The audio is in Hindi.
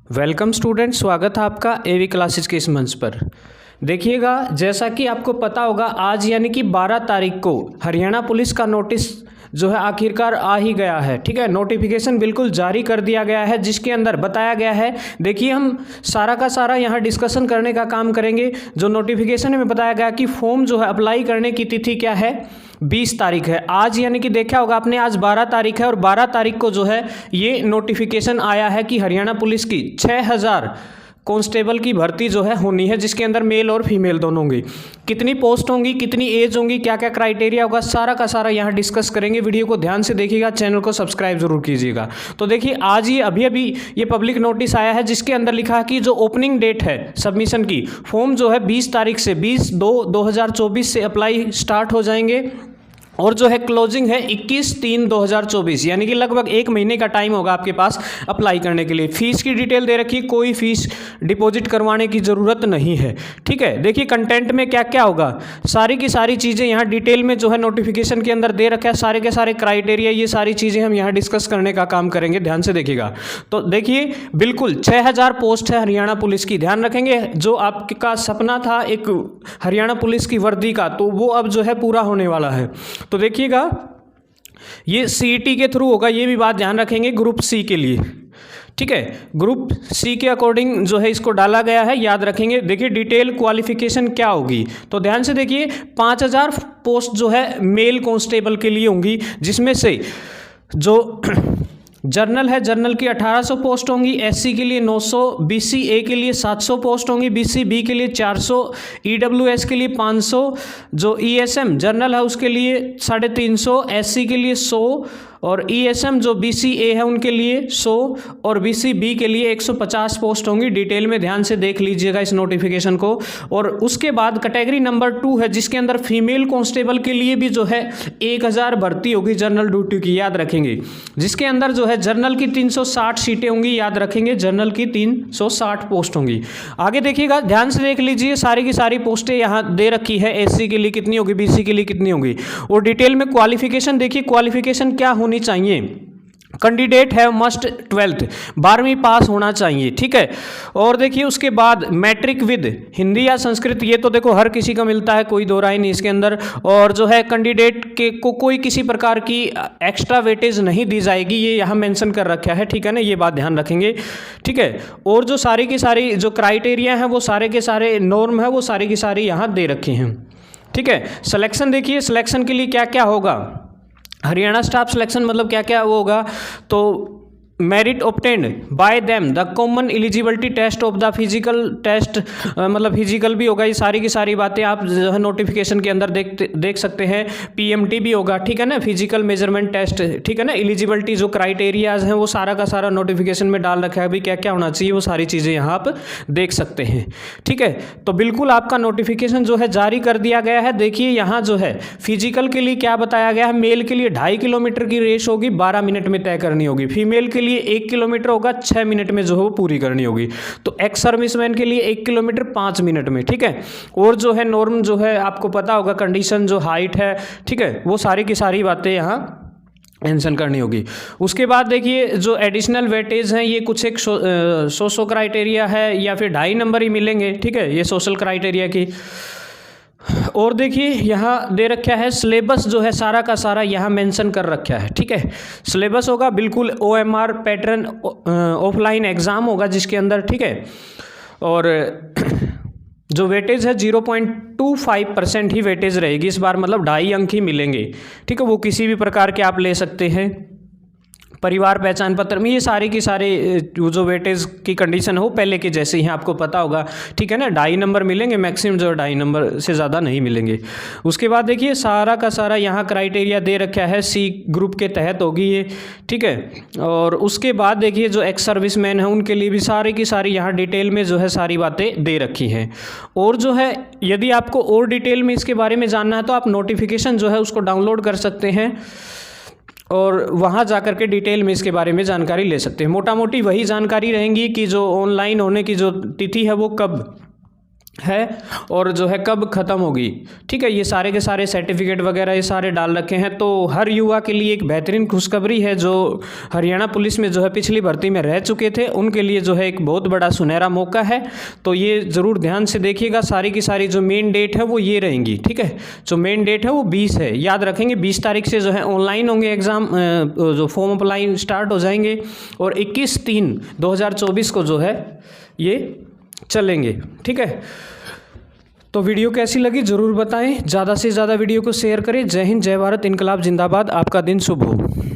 वेलकम स्टूडेंट, स्वागत है आपका एवी क्लासेस के इस मंच पर। देखिएगा, जैसा कि आपको पता होगा, आज यानी कि 12 तारीख को हरियाणा पुलिस का नोटिस जो है आखिरकार आ ही गया है। ठीक है, नोटिफिकेशन बिल्कुल जारी कर दिया गया है, जिसके अंदर बताया गया है। देखिए, हम सारा का सारा यहाँ डिस्कशन करने का काम करेंगे। जो नोटिफिकेशन में बताया गया कि फॉर्म जो है अप्लाई करने की तिथि क्या है, 20 तारीख है। आज यानी कि देखा होगा आपने, आज 12 तारीख है और 12 तारीख को जो है ये नोटिफिकेशन आया है कि हरियाणा पुलिस की 6000 कांस्टेबल की भर्ती जो है होनी है, जिसके अंदर मेल और फीमेल दोनों होंगी। कितनी पोस्ट होंगी, कितनी एज होंगी, क्या क्या क्राइटेरिया होगा, सारा का सारा यहाँ डिस्कस करेंगे। वीडियो को ध्यान से देखिएगा, चैनल को सब्सक्राइब जरूर कीजिएगा। तो देखिए, आज ये अभी ये पब्लिक नोटिस आया है, जिसके अंदर लिखा है कि जो ओपनिंग डेट है सबमिशन की, फॉर्म जो है 20 तारीख से 20/2/2024 से अप्लाई स्टार्ट हो जाएंगे और जो है क्लोजिंग है 21/3/2024, यानी कि लगभग 1 महीने का टाइम होगा आपके पास अप्लाई करने के लिए। फीस की डिटेल दे रखी, कोई फीस डिपॉजिट करवाने की ज़रूरत नहीं है। ठीक है, देखिए कंटेंट में क्या क्या होगा, सारी की सारी चीज़ें यहाँ डिटेल में जो है नोटिफिकेशन के अंदर दे रखा है। सारे के सारे क्राइटेरिया, ये सारी चीज़ें हम यहाँ डिस्कस करने का काम करेंगे, ध्यान से देखिएगा। तो देखिए, बिल्कुल 6000 पोस्ट है हरियाणा पुलिस की। ध्यान रखेंगे, जो आपका सपना था एक हरियाणा पुलिस की वर्दी का, तो वो अब जो है पूरा होने वाला है। तो देखिएगा, ये सीईटी के थ्रू होगा, ये भी बात ध्यान रखेंगे, ग्रुप सी के लिए। ठीक है, ग्रुप सी के अकॉर्डिंग जो है इसको डाला गया है, याद रखेंगे। देखिए, डिटेल क्वालिफिकेशन क्या होगी, तो ध्यान से देखिए, 5000 पोस्ट जो है मेल कांस्टेबल के लिए होंगी, जिसमें से जो जर्नल है, जर्नल की 1800 पोस्ट होंगी, एससी के लिए 900, बीसी ए के लिए 700 पोस्ट होंगी, बीसी बी के लिए 400, ईडब्ल्यूएस के लिए 500, जो ईएसएम जर्नल है उसके लिए 350, एससी के लिए 100 और ईएसएम जो बीसीए है उनके लिए 100 और बीसीबी के लिए 150 पोस्ट होंगी। डिटेल में ध्यान से देख लीजिएगा इस नोटिफिकेशन को। और उसके बाद कैटेगरी नंबर 2 है, जिसके अंदर फीमेल कांस्टेबल के लिए भी जो है 1000 भर्ती होगी जनरल ड्यूटी की, याद रखेंगे। जिसके अंदर जो है जर्नल की 360 सीटें होंगी, याद रखेंगे, जर्नल की 360 पोस्ट होंगी। आगे देखिएगा, ध्यान से देख लीजिए, सारी की सारी पोस्टें यहाँ दे रखी है। एससी के लिए कितनी होगी, बीसी के लिए कितनी होगी, और डिटेल में क्वालिफिकेशन देखिए, क्वालिफिकेशन क्या होनी चाहिए। कैंडिडेट है मस्ट 12th 12वीं पास होना चाहिए। ठीक है, और देखिए उसके बाद मैट्रिक विद हिंदी या संस्कृत, ये तो देखो हर किसी का मिलता है, कोई दो राय नहीं इसके अंदर। और जो है कैंडिडेट के को कोई किसी प्रकार की एक्स्ट्रा वेटेज नहीं दी जाएगी, ये यहाँ मेंशन कर रखा है। ठीक है ना, ये बात ध्यान रखेंगे। ठीक है, और जो सारी की सारी जो क्राइटेरिया हैं, वो सारे के सारे नॉर्म है, वो सारी की सारी यहाँ दे रखे हैं। ठीक है, सिलेक्शन देखिए, सिलेक्शन के लिए क्या क्या होगा, हरियाणा स्टाफ सिलेक्शन मतलब क्या क्या वो होगा, तो merit obtained by them the common eligibility test of the physical test, मतलब फिजिकल भी होगा। ये सारी की सारी बातें आप जो है नोटिफिकेशन के अंदर देख सकते हैं। पीएमटी भी होगा, ठीक है ना, फिजिकल मेजरमेंट टेस्ट, ठीक है ना। एलिजिबिलिटी जो क्राइटेरियाज हैं वो सारा का सारा नोटिफिकेशन में डाल रखा है, भाई क्या क्या होना चाहिए, वो सारी चीज़ें यहाँ आप देख सकते हैं। ठीक है, तो बिल्कुल आपका नोटिफिकेशन जो है जारी कर दिया गया है। देखिए यहाँ जो है फिजिकल के लिए क्या बताया गया है, मेल के लिए 2.5 किलोमीटर की रेस होगी, 12 मिनट में तय करनी होगी। फीमेल के लिए 1 किलोमीटर होगा, 6 मिनट में जो है वो पूरी करनी होगी। तो एक्स सर्विसमैन के लिए 1 किलोमीटर 5 मिनट में। ठीक है, और जो है नॉर्म जो है आपको पता होगा, कंडीशन जो हाइट है, ठीक है, वो सारी की सारी बातें यहाँ मेंशन करनी होगी। उसके बाद देखिए, जो एडिशनल वेटेज हैं, ये कुछ एक 100 क्राइटेरिया है, या फिर 2.5 नंबर ही मिलेंगे। ठीक है, ये सोशल क्राइटेरिया की। और देखिए यहाँ दे रखा है सिलेबस जो है सारा का सारा यहाँ मेंशन कर रखा है। ठीक है, सिलेबस होगा बिल्कुल OMR पैटर्न, ऑफलाइन एग्ज़ाम होगा जिसके अंदर। ठीक है, और जो वेटेज है 0.25% ही वेटेज रहेगी इस बार, मतलब 2.5 अंक ही मिलेंगे। ठीक है, वो किसी भी प्रकार के आप ले सकते हैं। परिवार पहचान पत्र में ये सारी की सारी जो वेटेज की कंडीशन हो पहले के जैसे ही आपको पता होगा। ठीक है ना, 2.5 नंबर मिलेंगे मैक्सिमम, जो 2.5 नंबर से ज़्यादा नहीं मिलेंगे। उसके बाद देखिए सारा का सारा यहाँ क्राइटेरिया दे रखा है, सी ग्रुप के तहत होगी ये। ठीक है, और उसके बाद देखिए जो एक्स सर्विसमैन है उनके लिए भी सारी की सारी यहाँ डिटेल में जो है सारी बातें दे रखी हैं। और जो है यदि आपको और डिटेल में इसके बारे में जानना है तो आप नोटिफिकेशन जो है उसको डाउनलोड कर सकते हैं और वहाँ जा कर के डिटेल में इसके बारे में जानकारी ले सकते हैं। मोटा मोटी वही जानकारी रहेंगी कि जो ऑनलाइन होने की जो तिथि है वो कब है और जो है कब ख़त्म होगी। ठीक है, ये सारे के सारे सर्टिफिकेट वगैरह ये सारे डाल रखे हैं। तो हर युवा के लिए एक बेहतरीन खुशखबरी है, जो हरियाणा पुलिस में जो है पिछली भर्ती में रह चुके थे उनके लिए जो है एक बहुत बड़ा सुनहरा मौका है। तो ये ज़रूर ध्यान से देखिएगा, सारी की सारी जो मेन डेट है वो ये रहेंगी। ठीक है, जो मेन डेट है वो 20 है, याद रखेंगे। 20 तारीख से जो है ऑनलाइन होंगे एग्ज़ाम, जो फॉर्म अप्लाई स्टार्ट हो जाएंगे और 21/3/2024 को जो है ये चलेंगे। ठीक है, तो वीडियो कैसी लगी ज़रूर बताएं, ज़्यादा से ज़्यादा वीडियो को शेयर करें। जय हिंद, जय भारत, इनकलाब जिंदाबाद। आपका दिन शुभ हो।